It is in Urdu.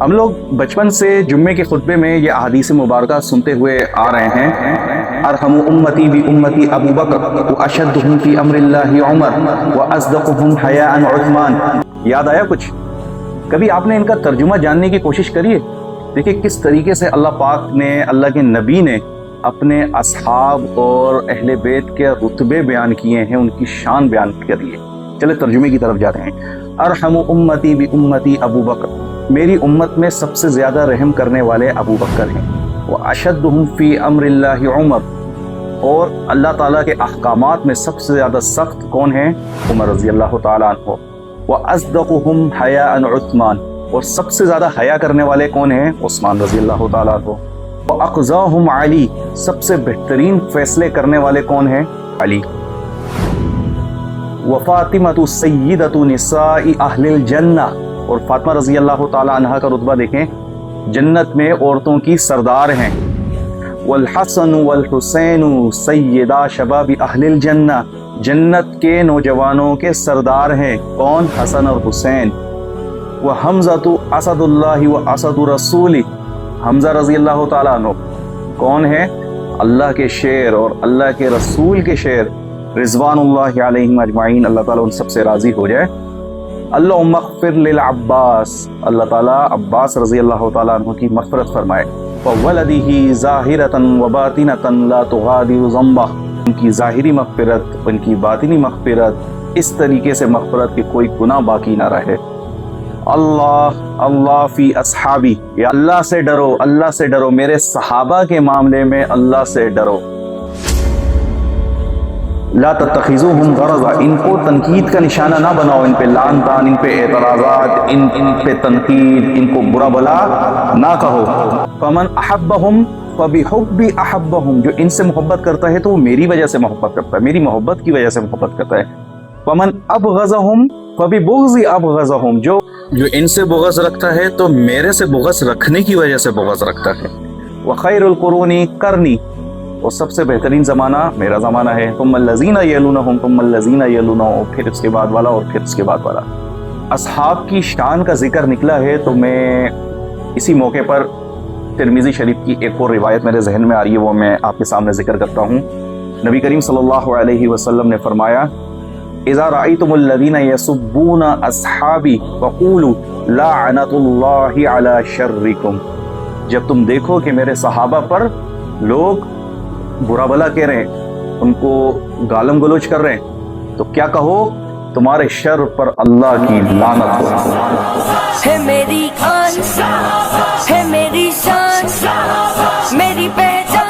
ہم لوگ بچپن سے جمعے کے خطبے میں یہ احادیث مبارکہ سنتے ہوئے آ رہے ہیں، ارحم امتی بی امتی ابو بکر واشدہم فی امر اللہ عمر واصدقہم حیاء عثمان۔ یاد آیا کچھ؟ کبھی آپ نے ان کا ترجمہ جاننے کی کوشش کری ہے؟ دیکھیں کس طریقے سے اللہ پاک نے، اللہ کے نبی نے اپنے اصحاب اور اہل بیت کے رتبے بیان کیے ہیں، ان کی شان بیان کری ہے۔ چلے ترجمے کی طرف جاتے ہیں۔ ارحم امتی بی امتی ابو بکر، میری امت میں سب سے زیادہ رحم کرنے والے ابو بکر ہیں۔ واشدہم فی امر اللہ عمر، اور اللہ تعالیٰ کے احکامات میں سب سے زیادہ سخت کون ہیں؟ عمر رضی اللہ تعالیٰ عنہ۔ واصدقہم حیاء عثمان، اور سب سے زیادہ حیا کرنے والے کون ہیں؟ عثمان رضی اللہ تعالیٰ عنہ۔ واقضاہم علی، سب سے بہترین فیصلے کرنے والے کون ہیں؟ علی۔ وفاطمۃ سیدۃ نساء اہل الجنہ، اور فاطمہ رضی اللہ تعالی عنہا کا رتبہ دیکھیں، جنت میں عورتوں کی سردار ہیں۔ والحسن والحسین سیدا شباب اہل الجنہ، جنت کے نوجوانوں کے سردار ہیں کون؟ حسن اور حسین۔ وحمزۃ اسد اللہ واسد رسولہ، حمزہ رضی اللہ تعالی عنہ کون ہے؟ اللہ کے شیر اور اللہ کے رسول کے شیر، رضوان اللہ علیہم اجمعین، اللہ تعالیٰ ان سب سے راضی ہو جائے۔ اللہم اغفر للعباس، اللہ تعالیٰ عباس رضی اللہ تعالیٰ عنہ کی مغفرت فرمائے۔ وولدہ ظاہرۃ وباطنۃ لا تغادر ذنبہ، ان کی ظاہری مغفرت، ان کی باطنی مغفرت، اس طریقے سے مغفرت کہ کوئی گناہ باقی نہ رہے۔ اللہ فی اصحابی، یا اللہ سے ڈرو، اللہ سے ڈرو، میرے صحابہ کے معاملے میں اللہ سے ڈرو۔ لا تتخذوہم غرضا، ان کو تنقید کا نشانہ نہ بناؤ، ان پہ لعن طعن، ان پہ اعتراضات، ان پہ تنقید، ان کو برا بلا نہ کہو۔ فمن احبہم فبحبی احبہم، جو ان سے محبت کرتا ہے تو وہ میری وجہ سے محبت کرتا ہے، میری محبت کی وجہ سے محبت کرتا ہے۔ فمن ابغضہم فببغضی ابغضہم، جو ان سے بغض رکھتا ہے تو میرے سے بغض رکھنے کی وجہ سے بغض رکھتا ہے۔ وخیر القرون قرنی، اور سب سے بہترین زمانہ میرا زمانہ ہے۔ ثم الذین یلونہم ثم الذین یلونہم، پھر اس کے بعد والا اور پھر اس کے بعد والا۔ اصحاب کی شان کا ذکر نکلا ہے تو میں اسی موقع پر ترمذی شریف کی ایک اور روایت میرے ذہن میں آ رہی ہے، وہ میں آپ کے سامنے ذکر کرتا ہوں۔ نبی کریم صلی اللہ علیہ وسلم نے فرمایا، اذا رأیتم الذین یسبون اصحابی فقولوا لعنت اللہ علی شرکم، جب تم دیکھو کہ میرے صحابہ پر لوگ برا بلا کہہ رہے ہیں، ان کو گالم گلوچ کر رہے ہیں، تو کیا کہو؟ تمہارے شر پر اللہ کی لعنت ہو۔ ہے میری آن، ہے میری شان، میری پہچان۔